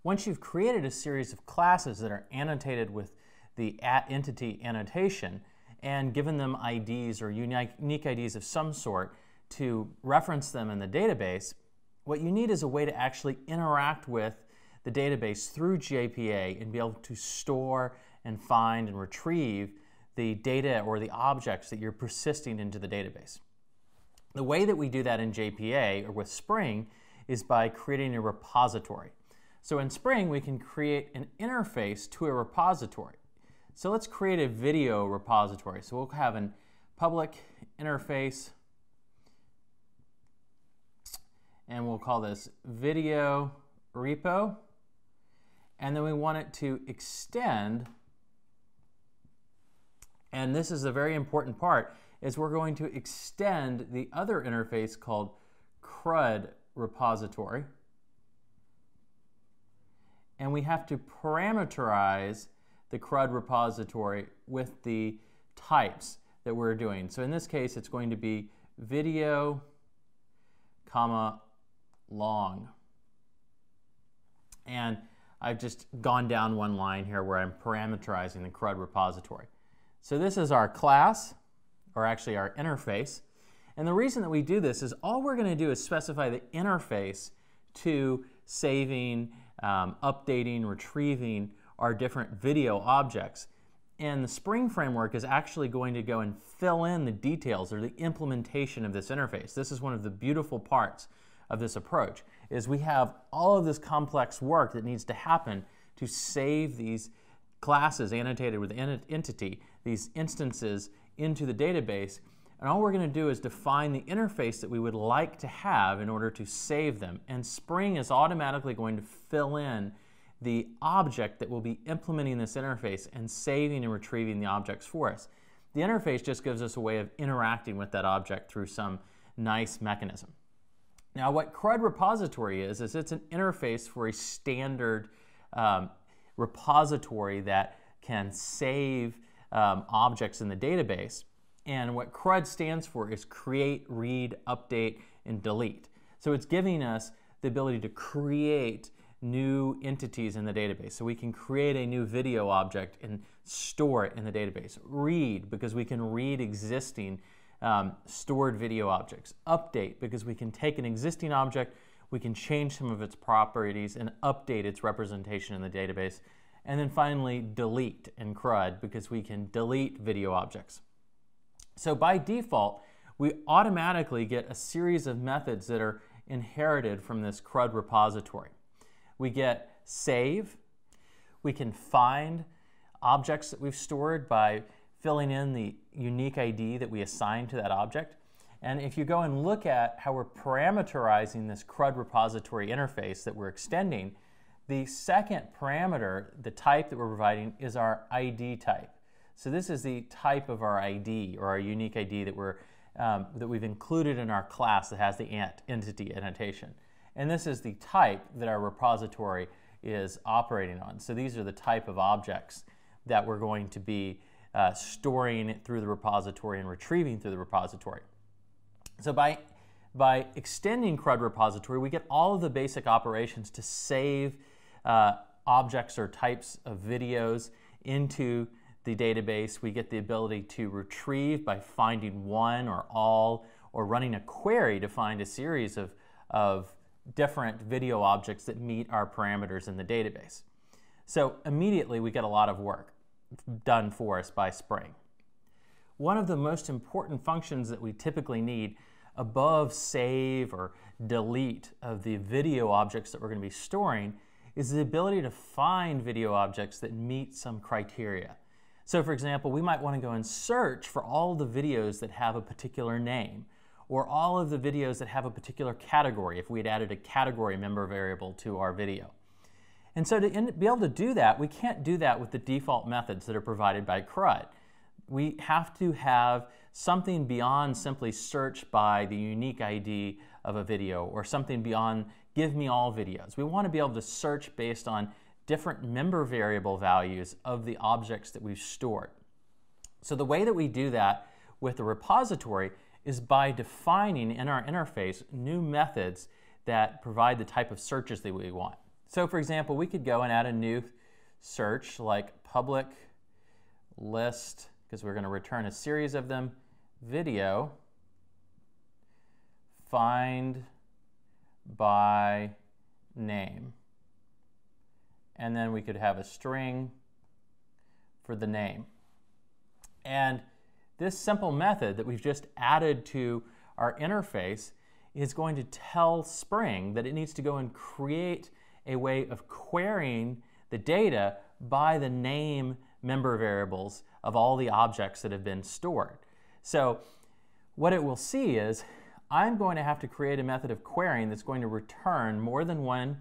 Once you've created a series of classes that are annotated with the @entity annotation and given them IDs or unique IDs of some sort to reference them in the database, what you need is a way to actually interact with the database through JPA and be able to store and find and retrieve the data or the objects that you're persisting into the database. The way that we do that in JPA or with Spring is by creating a repository. So in Spring, we can create an interface to a repository. So let's create a video repository. So we'll have a public interface, and we'll call this video repo. And then we want it to extend, and this is a very important part, is we're going to extend the other interface called CRUD repository. And we have to parameterize the CRUD repository with the types that we're doing. So in this case, it's going to be video, comma, long. And I've just gone down one line here where I'm parameterizing the CRUD repository. So this is our class, or actually our interface. And the reason that we do this is all we're going to do is specify the interface to saving, updating, retrieving our different video objects. And the Spring framework is actually going to go and fill in the details or the implementation of this interface. This is one of the beautiful parts of this approach, is we have all of this complex work that needs to happen to save these classes annotated with entity, these instances, into the database. And all we're going to do is define the interface that we would like to have in order to save them. And Spring is automatically going to fill in the object that will be implementing this interface and saving and retrieving the objects for us. The interface just gives us a way of interacting with that object through some nice mechanism. Now, what CRUD repository is it's an interface for a standard repository that can save objects in the database. And what CRUD stands for is create, read, update, and delete. So it's giving us the ability to create new entities in the database. So we can create a new video object and store it in the database. Read, because we can read existing stored video objects. Update, because we can take an existing object, we can change some of its properties and update its representation in the database. And then finally, delete in CRUD, because we can delete video objects. So by default, we automatically get a series of methods that are inherited from this CRUD repository. We get save. We can find objects that we've stored by filling in the unique ID that we assign to that object. And if you go and look at how we're parameterizing this CRUD repository interface that we're extending, the second parameter, the type that we're providing, is our ID type. So this is the type of our ID, or our unique ID that we've included in our class that has the entity annotation. And this is the type that our repository is operating on. So these are the type of objects that we're going to be storing through the repository and retrieving through the repository. So by extending CRUD repository, we get all of the basic operations to save objects or types of videos into the database. We get the ability to retrieve by finding one or all, or running a query to find a series of different video objects that meet our parameters in the database. So immediately we get a lot of work done for us by Spring. One of the most important functions that we typically need above save or delete of the video objects that we're going to be storing is the ability to find video objects that meet some criteria. So for example, we might want to go and search for all the videos that have a particular name, or all of the videos that have a particular category if we had added a category member variable to our video. And so to be able to do that, we can't do that with the default methods that are provided by CRUD. We have to have something beyond simply search by the unique ID of a video, or something beyond give me all videos. We want to be able to search based on different member variable values of the objects that we've stored. So the way that we do that with the repository is by defining in our interface new methods that provide the type of searches that we want. So for example, we could go and add a new search like public list, because we're going to return a series of them, video, find by name. And then we could have a string for the name. And this simple method that we've just added to our interface is going to tell Spring that it needs to go and create a way of querying the data by the name member variables of all the objects that have been stored. So what it will see is I'm going to have to create a method of querying that's going to return more than one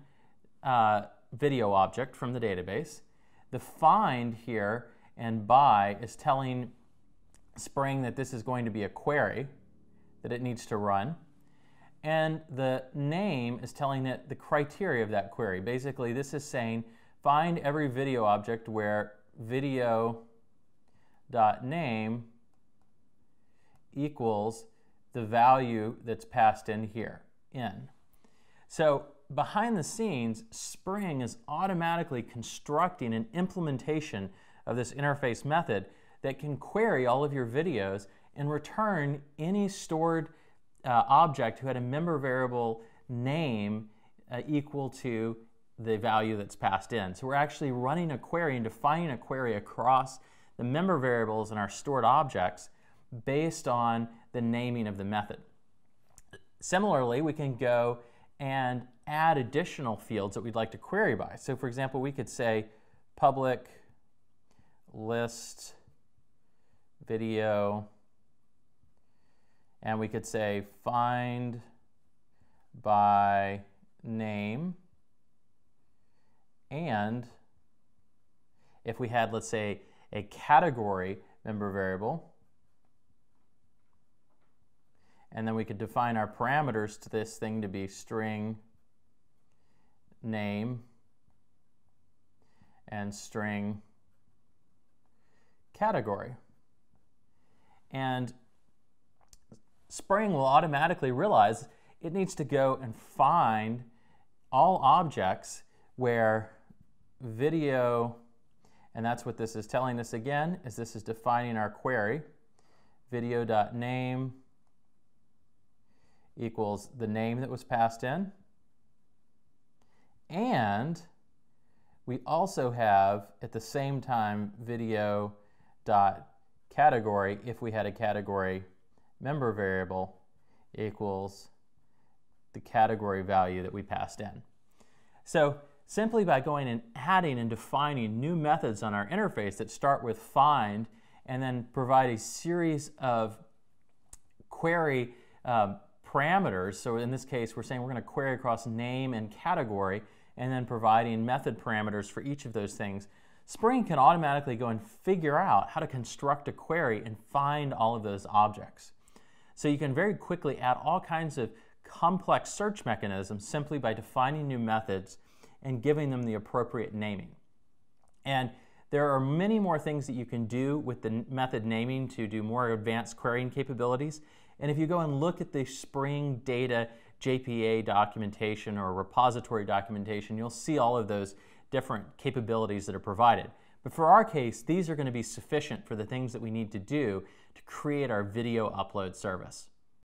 video object from the database. The find here and by is telling Spring that this is going to be a query that it needs to run. And the name is telling it the criteria of that query. Basically, this is saying find every video object where video.name equals the value that's passed in here, in. So behind the scenes, Spring is automatically constructing an implementation of this interface method that can query all of your videos and return any stored object who had a member variable name equal to the value that's passed in. So we're actually running a query and defining a query across the member variables in our stored objects based on the naming of the method. Similarly, we can go and add additional fields that we'd like to query by. So for example, we could say public list video, and we could say find by name, and if we had, let's say, a category member variable, and then we could define our parameters to this thing to be string name and string category. And Spring will automatically realize it needs to go and find all objects where video, and that's what this is telling us again, is this is defining our query, video.name equals the name that was passed in. And we also have, at the same time, video.category, if we had a category member variable, equals the category value that we passed in. So simply by going and adding and defining new methods on our interface that start with find and then provide a series of query parameters. So in this case, we're saying we're going to query across name and category, and then providing method parameters for each of those things. Spring can automatically go and figure out how to construct a query and find all of those objects. So you can very quickly add all kinds of complex search mechanisms simply by defining new methods and giving them the appropriate naming. And there are many more things that you can do with the method naming to do more advanced querying capabilities. And if you go and look at the Spring Data JPA documentation or repository documentation, you'll see all of those different capabilities that are provided. But for our case, these are going to be sufficient for the things that we need to do to create our video upload service.